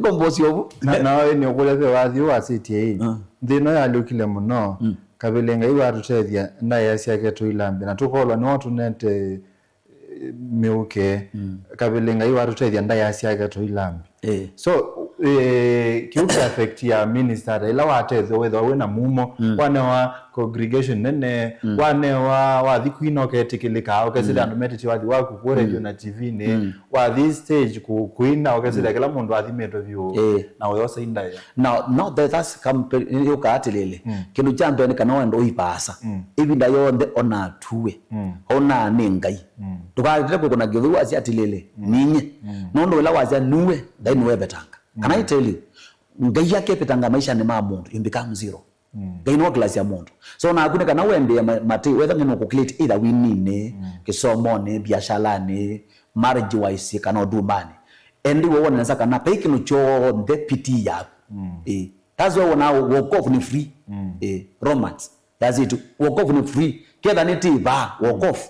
kombosi obu na wewe ni okulete wadi wasiti ndino yalukile muno kabelenga iwa tutethia ndaye yasiake tuilambe na tukolwa ni watu nete miuke kabelenga iwa tutethia ndaye yasiake tuilambe so kiuta affect ya minister ila watethe whether wena mumo wane wa congregation nene wane wa thikuino ketikilika okesida andu metiti wathi waku ku radio na TV ne wa this stage kuina okesida kila mundu athimeto vyo na yosa indaya now that's come yo katilele kindu chambe ni kana wendo ipasa ibinda yonde ona tuwe ona ningai tukalete ko kuna githu asiatilele ninye nondo ila wasia nuwe then we betanga. Can I tell you ngai yake petanga maisha ni mamundu you become zero ngai no class ya mundu so na akune kana wende mate whether ngino ku create either winine kisomo ne biashara ne marriage wise kana odumani endi wo wona saka na peki no cho the piti ya That's why now wokovu ni free. Romans yazito wokovu ni free kenda niti ba wokovu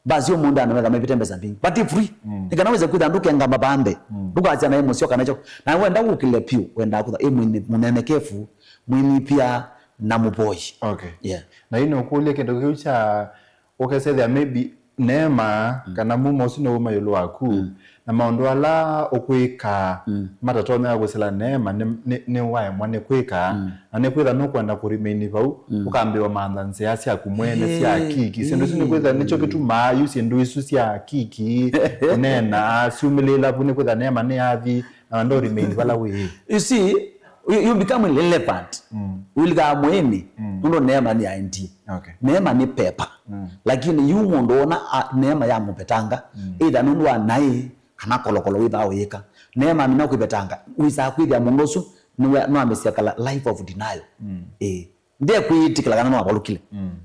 basi umuntu anaweza mepita mbeza mbingi but free nikanaweza kuida nduke ngamba bande nduka acha na emosio kanacho na wenda ukile piu wenda kuda munenekefu mwini pia na mupoi. Okay. Yeah. Na ino kule kendo kiucha say there maybe neema kana mumo sino uma yolo waku na maondo ala okwika matatome agusela neema ne wae mwane kwika ane kwitha no kwenda kurimeni bau ukambiwa mandanse yasi akumwene sia kiki sendo sino kwitha nicho kitu mayu sendo isu sia kiki nena siumilela bune kwitha neema ne yathi na ndo rimeni bala we. You see, you become irrelevant. Ulika mweni ndo neema ni ainti. Okay. Neema ni pepa. Lakini yu mundu ona neema ya mupetanga either nundu anai kana kolokolo witha oyeka neema mina kwibetanga wisa kwithia mundu ucu no amesia kala life of denial. Ndiye kwitikala kana no abalukile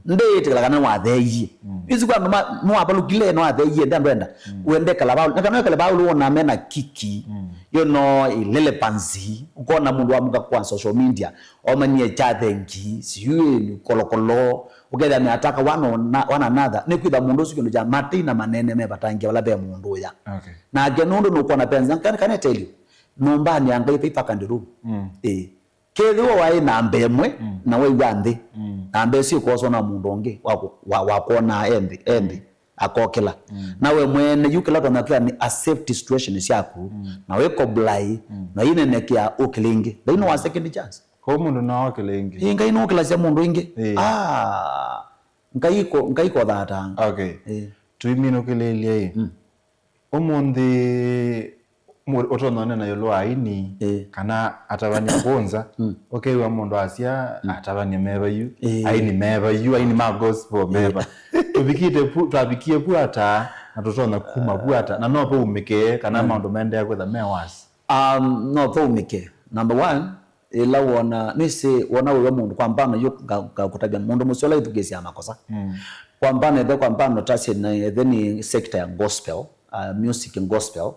ndiye itikala kana no atheiye izi kwa no abalukile no atheiye ndanda wende kala baulu kana kala baulu ona mena kiki you know ilele panzi ukona mundu amuka kwa social media omanye cha thengi siyo kolokolo uketha me ataka one another ni kwitha mundu ucu kindu ja mati na manene me batangia wala be mundu ya. Okay. Na genundu no kona penza kana tell you nomba ni anga ipa kandiru ketho wae na mbemwe na we gandhi na mbesi ko na mundu onge wakona endi akokela na we mwene yukela tonakira ni a safety situation yaku na we koblai na ine nekia okilinge they no a second chance ko mundu na okilinge inga ino okela sia mundu inge ngaiko that. Okay. Tuimino kelele omundi otona na yolo aini kana atabanya bonza okay wa mundu asia atabanya meba yu aini meba yu aini ma gospel meba tubikite twabikie puata na tutona kuma puata na no pa umike kana maundu mende ya kwetha mewas no pa umike. Number 1 ila wona nisi wona wewe mundu kwa mbano yo kutabia mundu musola itugesi amakosa kwa mbano tasi na then sector ya gospel music and gospel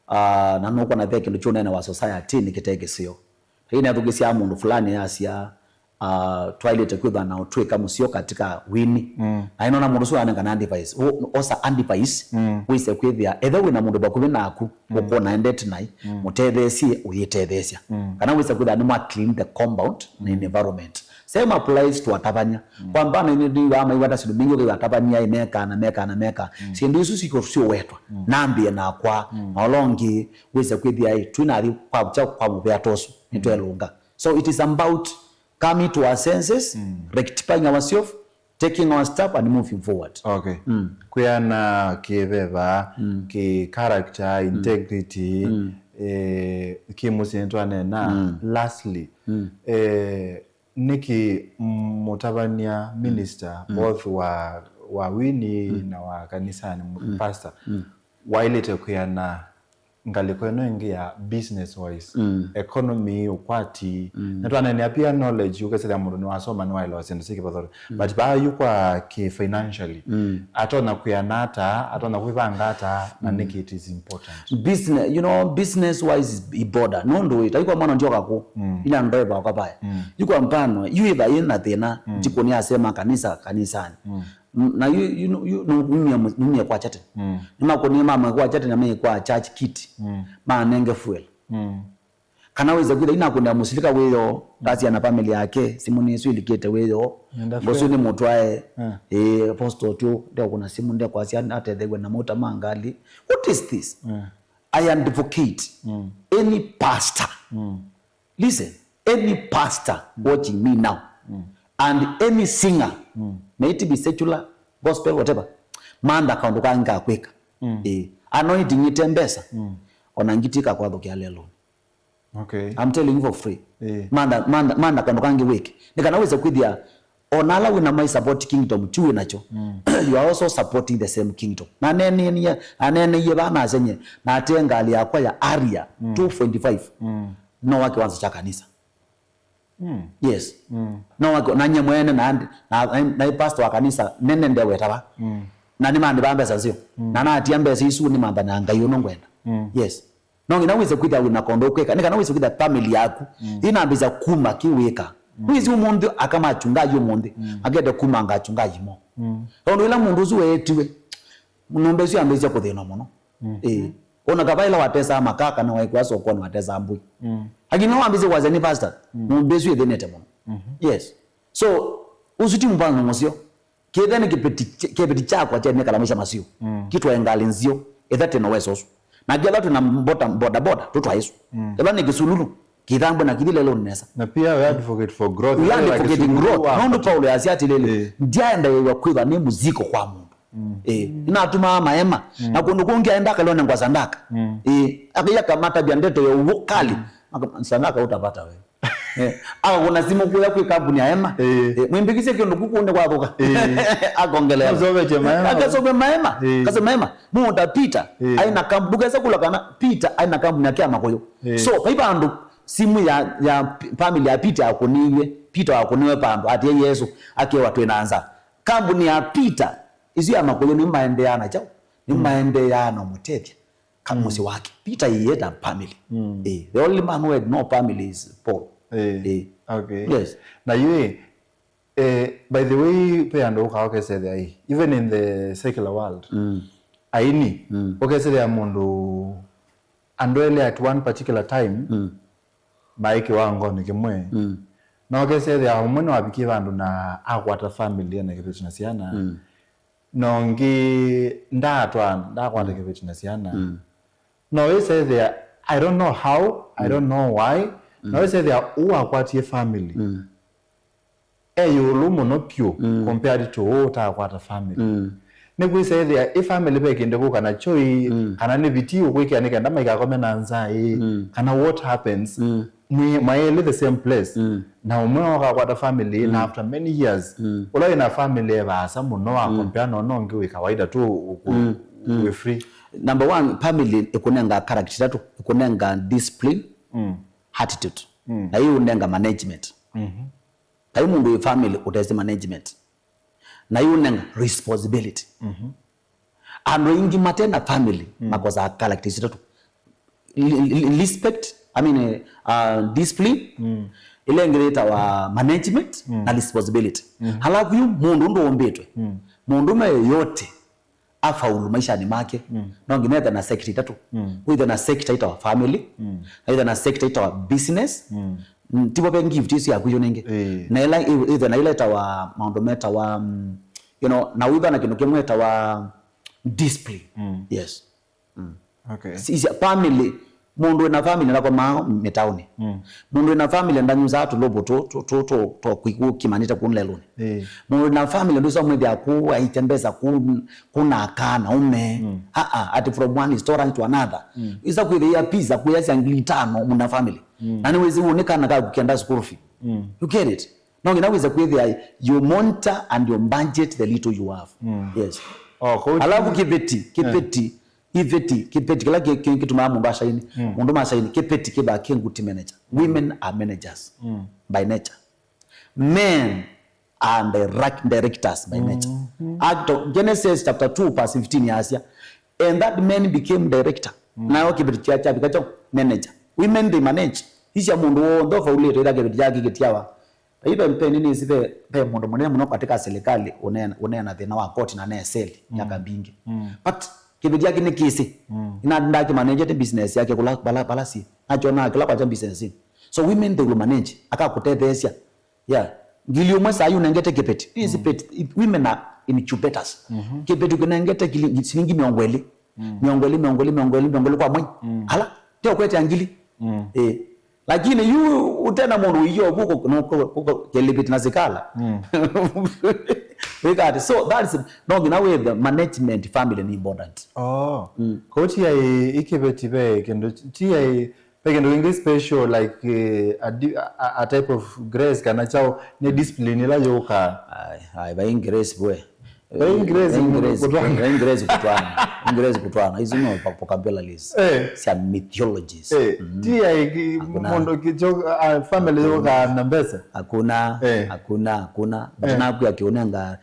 na nuko na theke luchona na wa society nikiteke sio hii na tugesi mundu fulani asia toilet kwitha na utweka musio katika wini na ino na mundu so ananga device osa device wise kwithia etho wina mundu bakubi naku ukona endete nai mutethesie uyetethesia kana wise kwitha ni clean the compound na environment. Same applies to atabanya kwa mbana ni ndi ama iwata sidu bingi kwa atabanya meka sindu isu sio wetwa nambie na kwa olongi wise kwithia twinari kwa mubya tosu nitwelunga. So it is about coming to our senses, rectifying ourselves, taking our step and moving forward. Okay. Kuyana kiveva, ki character, integrity, ki musintu anena. Lastly, niki mutabania minister, both wa wini na wa kanisa ni pastor, wailete kuyana ngaliko eno ingia business wise economy ukwati natwana ni apia knowledge ukesela mundu ni wasoma ni wailo wasendu siki pathoro but ba yukwa ki financially atona kuyanata atona kuivangata na niki it is important business you know business wise is border nondo itaikwa mwana njoka ko ila ndeba kwa baya yuko mpano yuiva ina tena jikoni asema kanisani na you kwa chate nima koni mama kwa chate na mimi kwa church kit ma nenge fuel kana weza kuida ina kwenda musilika weyo kasi ana family yake simuni isu ilikete weyo bosu ni mtu ae apostle tu ndio kuna simu ndio kwa asiana atethegwe na mota mangali. What is this? I advocate any pastor listen, any pastor watching me now and any singer may it be secular, gospel, whatever, manda kaunduka nga kweka anointing itembesa onangitika kwa dhukia lelo. Okay, I'm telling you for free. Manda kaunduka ngi weke nikanaweza kwithia onala wina my support kingdom chuwe nacho you are also supporting the same kingdom na anene ye bana zenye na atenga ali yakwa ya area 2.5 no wake wanza cha kanisa. Yes. No wako nanye mwene na pastor wa kanisa nene ndio wetaba. Na ni mandi bambesa sio. Na atia mbesa isu ni mamba na ngayo no ngwenda. Yes. ngina wize kwitha wina kondo kweka nika na wize kwitha family yaku inambiza kuma kiwika wizi umundu akama achungaji umundu agende kuma ngachungaji mo ondo ila mundu zuwe etiwe munombe zi ambiza kuthina muno ona kabaila watesa makaka na waikwaso kwa watesa ambui agina wambize wazeni pastor munombe zi ethenete muno yes so usuti mbana ngosio kidani kipeti chako achene kalamisha masio kitu engalinzio ethate no wesoso na gela tuna boda tutwa Yesu eba ni kisululu kidambo na kidile leo nesa na pia we advocate for growth we advocate growth nondo Paulo asiati lele ndiaenda wewe kwitha ni muziko kwa mundu inatuma maema na kundu kungia endaka leo ngwa sandaka akiya kamata biandeto ya ukali sandaka utapata wewe kuna simu kuya kwa kampuni ya ema mwimbikise kindu kukunde kwa boka akongelea akasobe maema kase maema muda Peter aina kampuni dugeza kula kana Peter aina kampuni yake amakoyo so paipandu simu ya family ya Peter akoniwe Peter akoniwe pando ati Yesu ake watu inaanza kampuni ya Peter izi amakoyo ni maendeana chao ni maendeana mutethia kamusi wake Peter yeta family the only man who had no family is Paul. Okay. Yes. Now you by the way pay and okay say there even in the secular world aini okay say there mundu andwele at one particular time maiki wango nikimwe na okay say there umwe wabiki bandu na akwata family na kitu tunasiana nongi ndakwata kitu tunasiana no we say there I don't know how I don't know why now we say they are uakwatie family yulumu no pure compared to uta family we say they are family bekende ko kana choi kana ne video kwiki anika ndama ikakome nanza kana what happens my live the same place na umwe kwa family na after many years ulo ina family ba samu no compare no ngi kawaida tu we free. Number one, family ikunenga character tatu ikunenga discipline attitude na hiyo unenga management na hiyo mundu family utezi management na hiyo unenga responsibility ando ingi matena family makoza character tatu respect discipline ile ngireta wa management na responsibility halafu yu mundu ndo ombetwe mundu me yote afaulu maisha ni make na ngineta na sector tatu either na sector ita wa family either na sector ita wa business tipo pe gift isi akuyo nenge na ila either na ila ita wa maundometa wa na either na kino kemweta wa discipline yes okay si family mundu na family nako mao metauni mundu na family ndanyuza atu lobo to kwiku kimanita kunleluni mundu na family ndo somwe bya ku aitembeza kuna kana ume ati from one restaurant to another isa kuya pizza kuya sangilitano muna family nani wezi uonekana ka kukienda school fee you get it no inaweza kuya you monitor and you budget the little you have yes alafu kipeti kipeti kila kitu mama mbasha ini mundu masha ini kipeti kiba kinguti manager women are managers by nature men are directors by nature Genesis chapter 2 verse 15 yasia and that man became director na kipeti cha bikacho manager women they manage hisha mundu ndo faulete ila kipeti yake kitiawa ibe mpeni ni sibe pe mundu muno katika serikali unena thina wa court na neseli yaka bingi but kibidi yake ni kisi ina ndaki manage the business yake kula balasi achona kila kwa business so women they will manage akakutethesia ngili umwe sayu nengete kipeti is pet women are incubators kipeti kunengete shilingi miongoli kwa mwe hala tio kwete ngili lakini yu utena mundu hiyo huko kelipiti na zikala we got it. So that's no way the management family ni important coach ya ikibeti be kendo tia pekendo English special like a type of grace kana chao ni discipline la yoka ai ba grace boy Ingereza kutwana hizo no vocabulary list sia mythologies tia mondo kicho family yoka na mbesa hakuna bana kwa kionanga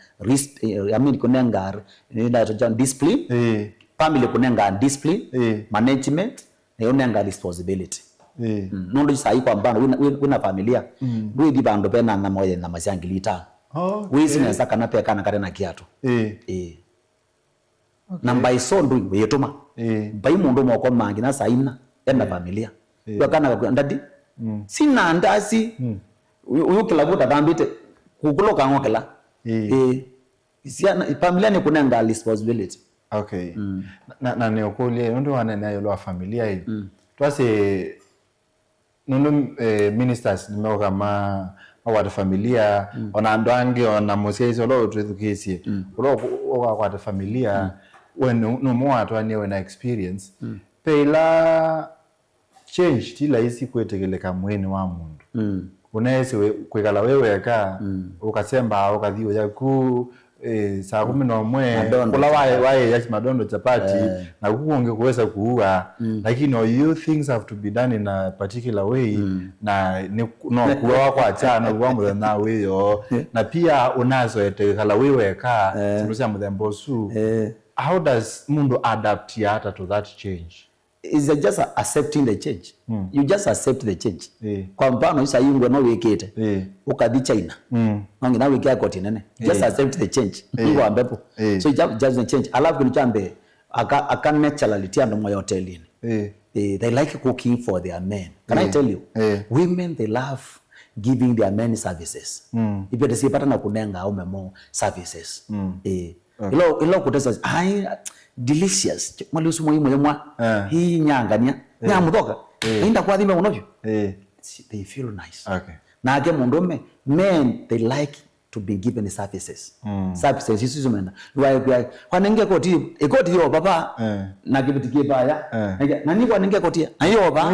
kunenga ndio discipline family kunenga discipline management na unenga responsibility eh sai kwa mbano wina familia ndwi bandu bena na moya na mashangilita wizi na saka na peka na kare na kiatu na mbaiso ndwi yetuma bai mundu moko mangi na saina enda familia wakana ndadi sina ndasi uyu kila buda bambite kukuloka ngokela familia ni kunenga responsibility. Okay. Na ne okulie ndo wana nayo lo familia hii. Twase nondo ministers nimeo kama wa familia ona ndwange ona mosesi lo twedukesie. Lo kwa familia when no more atwane when experience. Pela change tila isi kwetegeleka mweni wa mundu. Unaweza kwekala wewe ka ukasemba ukadhiwa yaku saa 11 kula wae ya madondo chapati na kuonge kuweza kuua lakini you things have to be done in a particular way na no kuwa kwa achana kuambo na wewe na pia unazo etekala wewe ka tunasema mdembo su how does mundo adapt yata to that change? Is just accepting the change. You just accept the change. Kwa mfano isa yungwe no wekete ukadi China nongi na weki akoti nene just accept the change ngo ambepo so just the change alafu kunichambe aka naturality ando moyo hotelini they like cooking for their men. Can I tell you women they love giving their men services if they see pattern na kunenga au memo services ilo kutesa delicious mwalusu muhimu yemwa hii nyangania nyamudoka inda kwa dhime unovyo they feel nice. Okay. Na ake mundume men they like to be given services services isuzu mena kwa nenge koti ekoti yo baba na kibitike baya na ni kwa nenge koti na yo baba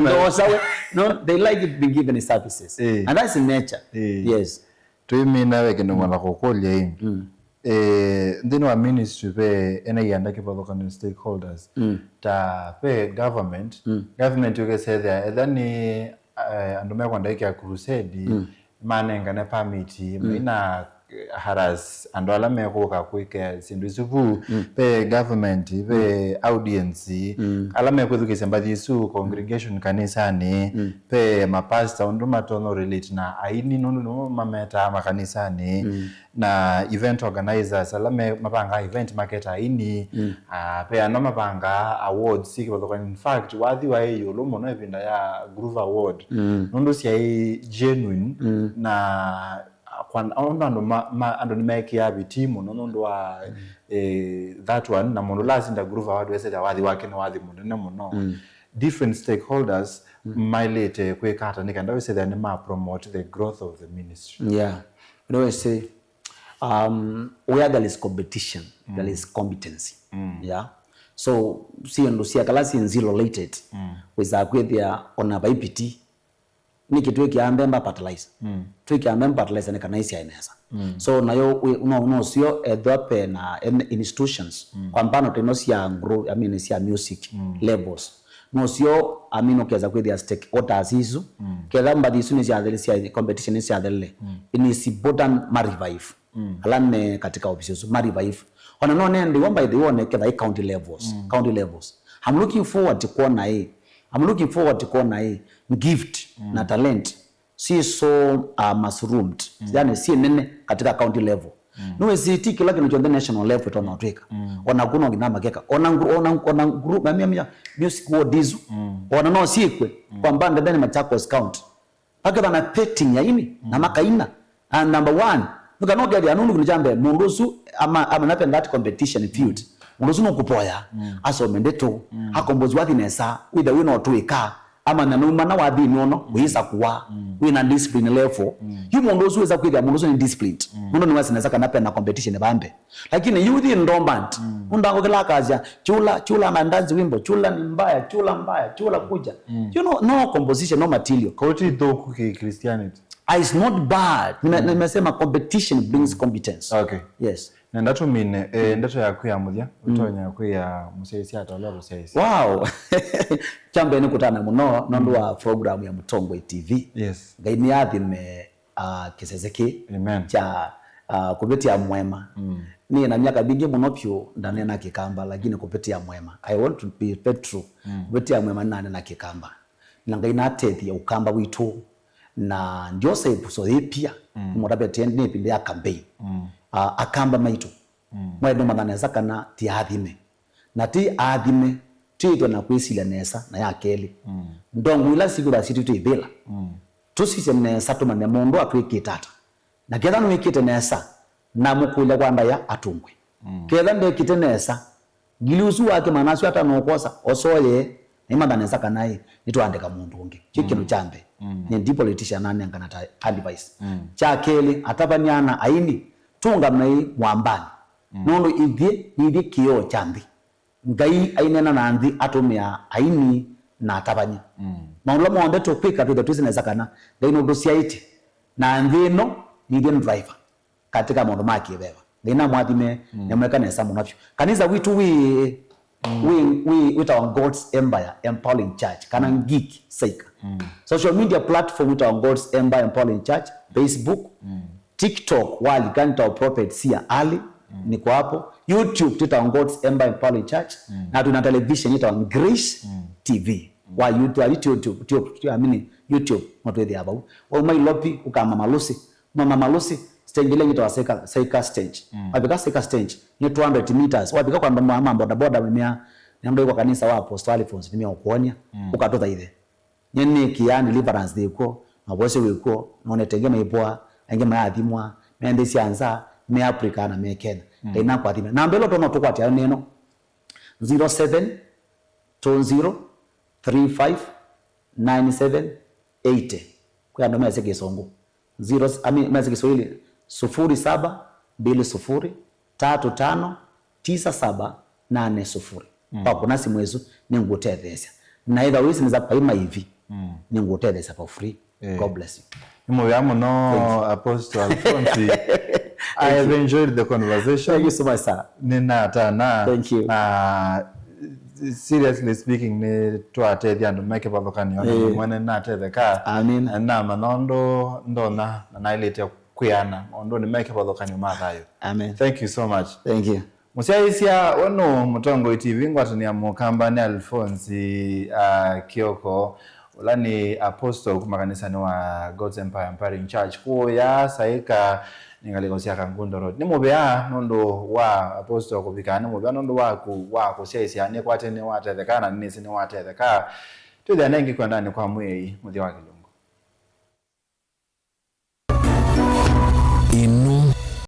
no sawe no they like being given services and that's in nature. Yes to me na weke ndo mala kokolia hii ndino wa ministry pe ena yanda ke local stakeholders ta pe government you can say there then andume kwanda iki crusade manenga na permit mina haras andola meko ka kwike sindu isuvu pe government pe audience ala meko dukise mbadi su congregation kanisani pe mapasta nduma tono relate na aini no mameta makanisani na event organizers ala mapanga event marketer aini pe anoma panga awards sikibalo in fact wadhi wa hiyo lomo no ebinda ya Groove Award ndo si genuine na kwa ando ni make ya bitimu ndo wa that one na mono lazinda Groove Award wese da wadhi wake na wadhi muno different stakeholders milate kwekata nikanda wese that ma promote the growth of the ministry. You know I say where there is competition there is competency. So see ndo si akalasi nzilo related weza kwethia ona IPT niki tweki ambemba fertilizer tweki ambemba fertilizer ne kana isi aineza so nayo uno sio edwape na institutions kwa mfano tenosia grow sia music labels no sio amino kiaza kwethia stakeholders hizo kila mbadi suni sia competition sia dele ini si bodan marivive alane katika ofisi so marivive ona no nende wamba the one kila county levels I'm looking forward to kuona hii gift na talent si so mushroomed yani si nene katika county level no siti kila kinacho the national level to Africa ona kuno ginamba keka ona group mimi music world hizo ona no sikwe kwa mbanda ndani Machakos County paka na petting ya ini na makaina and number 1 nuka gari anunu kunijambe mundusu ama napenda that competition field mundusu no kupoya aso mendeto hakombozi wathi nesa with the winner to ika ama na numa na wathi nyono wiza kuwa wina discipline level yu mundusu weza kwithia mundusu ni disciplined mundu ni wasi nesa kanapenda competition bambe lakini youth ndombant undango kila kazi chula na ndanzi wimbo chula ni mbaya chula kuja you know no composition no material koti doku ki Christianity is not bad. Nimesema competition brings competence. Okay. Yes. Na ndato mine ndato yakwe ya mudia utonya yakwe ya musesi atala musesi. Wow. Chambe ni kutana muno nondwa program ya Mutongwe TV. Yes. Gaini yathi me kisezeki. Amen. Cha kupitia Mwema. Ni na miaka mingi muno pio ndani na Kikamba, lakini kupitia Mwema. I want to be true. Kupitia Mwema ndani na Kikamba. Na ngai na tethi Ukamba witu na ndio saibu so pia murabe tende pinde ya campaign. Akamba maitu. Mwedo madhaneza kana ti athime. Na ti athime tito na kwisila nesa na ya keli. Ndongo ila sigura situ tu ibela. Tusise nesa tumane mundu atwikitata. Na ketha nwikite nesa na mukuile kwamba ya atungwe. Ketha ndekite nesa gilusu wake manasyo hata nokosa osoye ni madhaneza kanaye nitwandika mundu ungi. Chikino chambe. Ni ndi politician nane ngana advice. Cha keli atabanyana aini tunga mai mwambani. Nondo idhi kiyo chambi. Ngai ainena na nthi atumia aini na atabanya. Maula mwambe topika pita tuzineza kana ngai no dosiaiti na nthi no leading driver katika maundu maki beba. Thina mwathime nyamweka nesa munafyo. Kanisa witu we our God's Empire Empowering Church kana geek saika. Social media platform with our God's Empire Empowering Church, Facebook, TikTok wali kanta prophet sia ali niko hapo. YouTube tita on God's Empire Empowering Church na tuna television ita on Grace TV. Wa YouTube motwe dia babu. O mai lopi ukama malusi. Mama malusi stage ile ita Saika stage. Wabika Saika stage ni 200 meters. Wabika kwa mama boda mimea ndio kwa kanisa wa Apostle Alphonse nimea ukuonia ukatotha ithe. Nyeni kiani deliverance thiko mabose wiko none tegema ipoa engema yathimwa mende sianza me Africa na me Kenya. Ina kwa thima. Na mbelo tono tukwa tia neno 0720359780. Kwa ndo message songo. Message Kiswahili 0720359780. Papo nasi mwezu ningutethesha. Na either wisi niza paima hivi. Ningutethesha for free. God bless you. Muyamu no Apostle Alphonse. I have enjoyed the conversation. Thank you so much, sir. Thank you. Seriously speaking, ni tuatethi andu meke pavokani ona mwana na tetheka. Amen. Na manondo ndona na ilete kuyana ondo ni meke pavokani mathayo. Amen. Thank you so much. Thank you. Musiaisia ono Mutongo TV ngwatu ni Mukamba ni Alphonse Kioko ulani apostle kumakanisani wa God's Empire Empowering Church kuya saika ningalikosia Kangundo Road. Ni mubea nondo wa apostle kubikana mubea nondo wa kusiaisia ni kwate ni watethekana nisi ni watetheka. Tuthi anengi kwa ndani kwa mwei muthi wakilo.